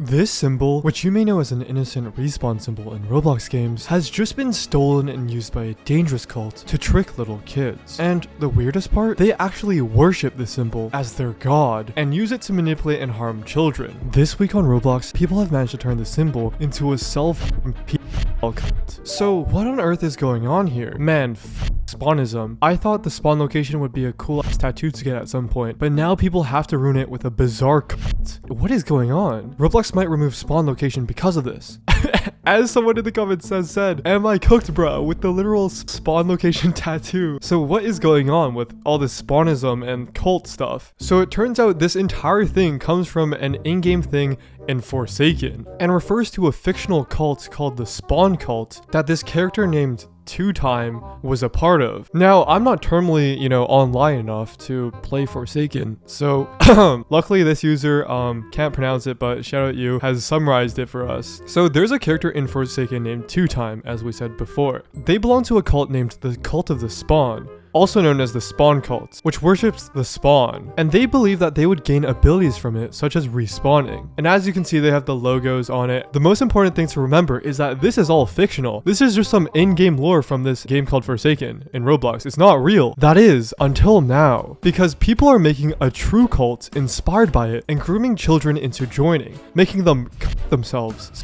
This symbol, which you may know as an innocent respawn symbol in Roblox games, has just been stolen and used by a dangerous cult to trick little kids. And the weirdest part, they actually worship the symbol as their god and use it to manipulate and harm children. This week on Roblox, people have managed to turn the symbol into a cult. So what on earth is going on here? Man, spawnism. I thought the spawn location would be a cool ass tattoo to get at some point, but now people have to ruin it with a bizarre cult. What is going on? Roblox might remove spawn location because of this. As someone in the comments said, am I cooked, bro, with the literal spawn location tattoo? So what is going on with all this spawnism and cult stuff? So it turns out this entire thing comes from an in-game thing in Forsaken and refers to a fictional cult called the Spawn Cult that this character named Two-Time was a part of. Now, I'm not terminally, online enough to play Forsaken, so luckily this user, can't pronounce it, but shout out you, has summarized it for us. So there's a character in Forsaken named Two-Time, as we said before. They belong to a cult named the Cult of the Spawn, also known as the Spawn Cult, which worships the spawn, and they believe that they would gain abilities from it, such as respawning. And as you can see, they have the logos on it. The most important thing to remember is that this is all fictional. This is just some in-game lore from this game called Forsaken in Roblox. It's not real. That is, until now. Because people are making a true cult inspired by it and grooming children into joining, making them themselves,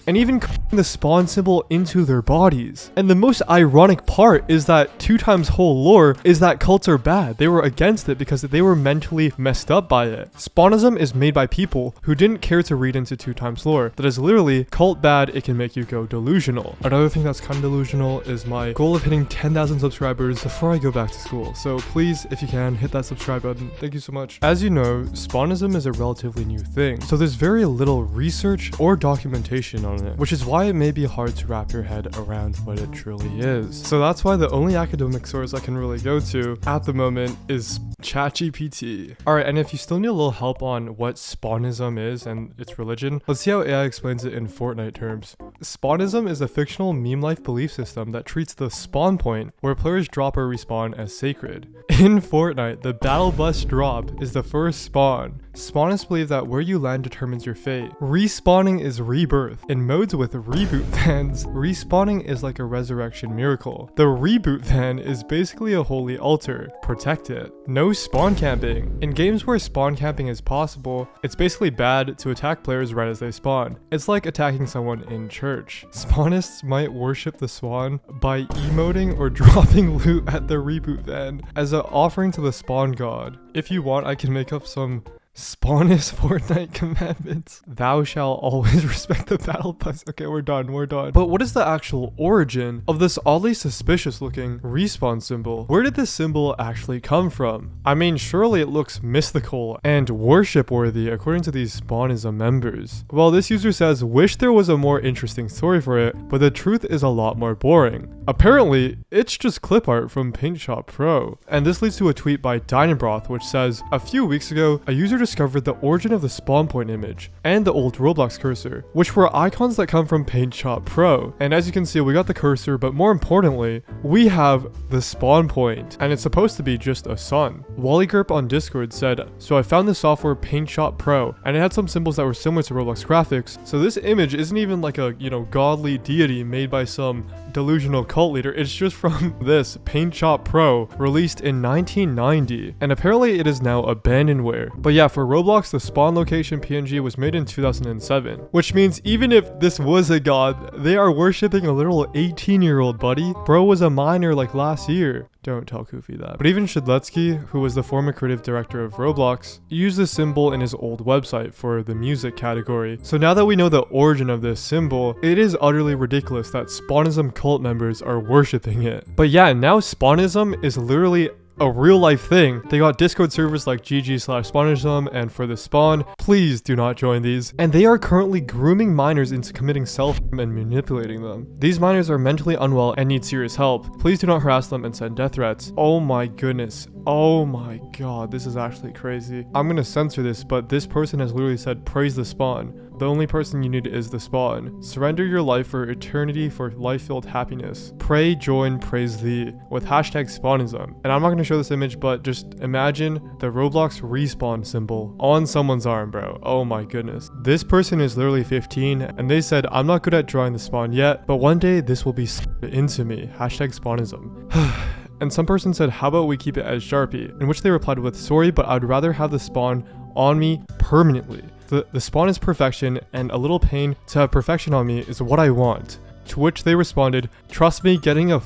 and even the spawn symbol into their bodies. And the most ironic part is that Two-Time's whole lore is that cults are bad. They were against it because they were mentally messed up by it. Spawnism is made by people who didn't care to read into Two-Time's lore. That is literally cult bad, it can make you go delusional. Another thing that's kind of delusional is my goal of hitting 10,000 subscribers before I go back to school. So please, if you can, hit that subscribe button. Thank you so much. As you know, spawnism is a relatively new thing, so there's very little research or documentation on it, which is why it may be hard to wrap your head around what it truly is. So that's why the only academic source I can really go to at the moment is ChatGPT. Alright, and if you still need a little help on what spawnism is and its religion, let's see how AI explains it in Fortnite terms. Spawnism is a fictional meme-life belief system that treats the spawn point, where players drop or respawn, as sacred. In Fortnite, the battle bus drop is the first spawn. Spawnists believe that where you land determines your fate. Respawning is rebirth. In modes with reboot fans, respawning is like a resurrection miracle. The reboot fan is basically a holy altar. Protect it. No spawn camping. In games where spawn camping is possible, it's basically bad to attack players right as they spawn. It's like attacking someone in church. Spawnists might worship the spawn by emoting or dropping loot at the reboot van as an offering to the spawn god. If you want, I can make up some Spawnist Fortnite commandments. Thou shalt always respect the battle pass. Okay, we're done. But what is the actual origin of this oddly suspicious looking respawn symbol? Where did this symbol actually come from? I mean, surely it looks mystical and worship worthy according to these Spawnism members. Well, this user says, wish there was a more interesting story for it, but the truth is a lot more boring. Apparently, it's just clip art from Paint Shop Pro. And this leads to a tweet by Dynabroth, which says, a few weeks ago, a user discovered the origin of the spawn point image and the old Roblox cursor, which were icons that come from Paint Shop Pro. And as you can see, we got the cursor, but more importantly, we have the spawn point, and it's supposed to be just a sun. WallyGurp on Discord said, so I found the software Paint Shop Pro, and it had some symbols that were similar to Roblox graphics, so this image isn't even like a, godly deity made by some delusional cult leader. It's just from this Paint Shop Pro, released in 1990, and apparently it is now abandonware. But yeah, for Roblox, the spawn location PNG was made in 2007, which means even if this was a god, they are worshipping a literal 18-year-old buddy. Bro was a minor like last year. Don't tell Koofy that. But even Shedletsky, who was the former creative director of Roblox, used this symbol in his old website for the music category. So now that we know the origin of this symbol, it is utterly ridiculous that Spawnism cult members are worshipping it. But yeah, now Spawnism is literally a real life thing. They got Discord servers like GG/Spawnism and For the Spawn. Please do not join these. And they are currently grooming minors into committing self-harm and manipulating them. These minors are mentally unwell and need serious help. Please do not harass them and send death threats. Oh my goodness. Oh my god, this is actually crazy. I'm gonna censor this, but this person has literally said, praise the spawn. The only person you need is the spawn. Surrender your life for eternity for life-filled happiness. Pray, join, praise thee. With hashtag spawnism. And I'm not gonna show this image, but just imagine the Roblox respawn symbol on someone's arm, bro. Oh my goodness. This person is literally 15, and they said, I'm not good at drawing the spawn yet, but one day this will be into me. Hashtag spawnism. And some person said, how about we keep it as Sharpie? In which they replied with, sorry, but I'd rather have the spawn on me permanently. The spawn is perfection, and a little pain to have perfection on me is what I want. To which they responded, trust me, getting a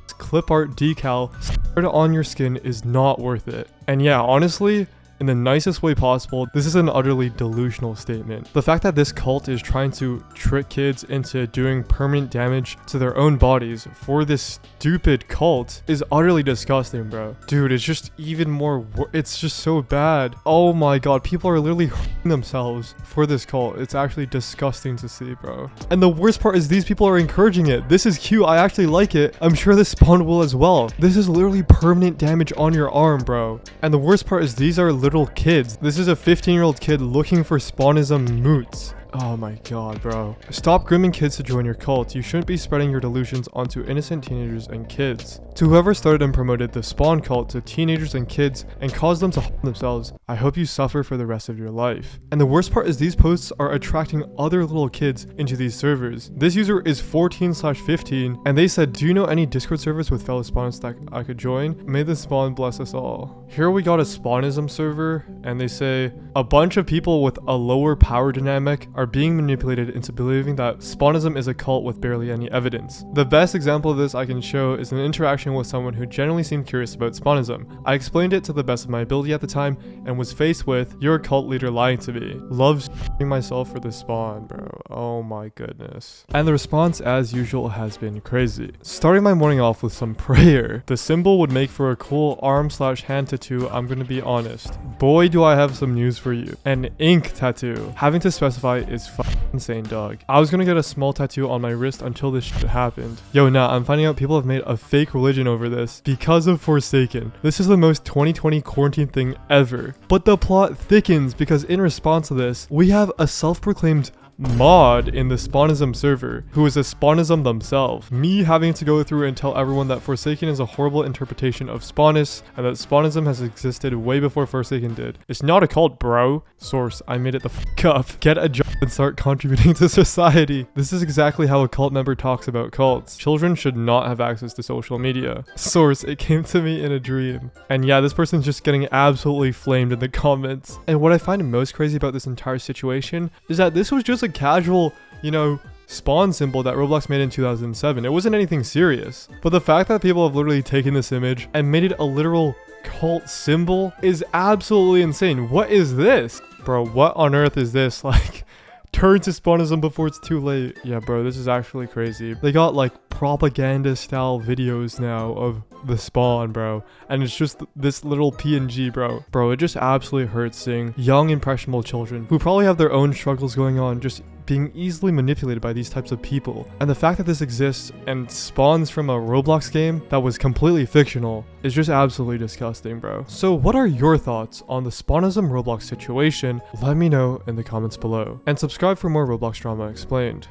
clip art decal on your skin is not worth it. And yeah, honestly, in the nicest way possible, this is an utterly delusional statement. The fact that this cult is trying to trick kids into doing permanent damage to their own bodies for this stupid cult is utterly disgusting, bro. Dude, it's just even more, it's just so bad. Oh my god, people are literally hurting themselves for this cult. It's actually disgusting to see, bro. And the worst part is these people are encouraging it. This is cute, I actually like it. I'm sure this spawn will as well. This is literally permanent damage on your arm, bro. And the worst part is these are little kids. This is a 15-year-old kid looking for spawnism moots. Oh my god, bro. Stop grooming kids to join your cult. You shouldn't be spreading your delusions onto innocent teenagers and kids. To whoever started and promoted the spawn cult to teenagers and kids and caused them to harm themselves, I hope you suffer for the rest of your life. And the worst part is these posts are attracting other little kids into these servers. This user is 14/15 and they said, do you know any Discord servers with fellow spawners that I could join? May the spawn bless us all. Here we got a spawnism server and they say, a bunch of people with a lower power dynamic are being manipulated into believing that spawnism is a cult with barely any evidence. The best example of this I can show is an interaction with someone who generally seemed curious about spawnism. I explained it to the best of my ability at the time and was faced with, you're a cult leader lying to me. Love myself for the spawn, bro. Oh my goodness. And the response as usual has been crazy. Starting my morning off with some prayer. The symbol would make for a cool arm/hand tattoo, I'm gonna be honest. Boy do I have some news for you. An ink tattoo. Having to specify is insane, dog. I was gonna get a small tattoo on my wrist until this shit happened. Yo, nah, I'm finding out people have made a fake religion over this because of Forsaken. This is the most 2020 quarantine thing ever. But the plot thickens because in response to this, we have a self-proclaimed mod in the spawnism server who is a spawnism themselves. Me having to go through and tell everyone that Forsaken is a horrible interpretation of Spawnis and that spawnism has existed way before Forsaken did. It's not a cult, bro. Source, I made it the fuck up. Get a job and start contributing to society. This is exactly how a cult member talks about cults. Children should not have access to social media. Source, it came to me in a dream. And yeah, this person's just getting absolutely flamed in the comments. And what I find most crazy about this entire situation is that this was just a casual, you know, spawn symbol that Roblox made in 2007. It wasn't anything serious. But the fact that people have literally taken this image and made it a literal cult symbol is absolutely insane. What is this? Bro, what on earth is this? Like, turn to spawnism before it's too late. Yeah, bro, this is actually crazy. They got like propaganda style videos now of the spawn, bro, and it's just this little PNG, bro. It just absolutely hurts seeing young impressionable children who probably have their own struggles going on just being easily manipulated by these types of people. And the fact that this exists and spawns from a Roblox game that was completely fictional is just absolutely disgusting, bro. So what are your thoughts on the spawnism Roblox situation? Let me know in the comments below and subscribe for more Roblox drama explained.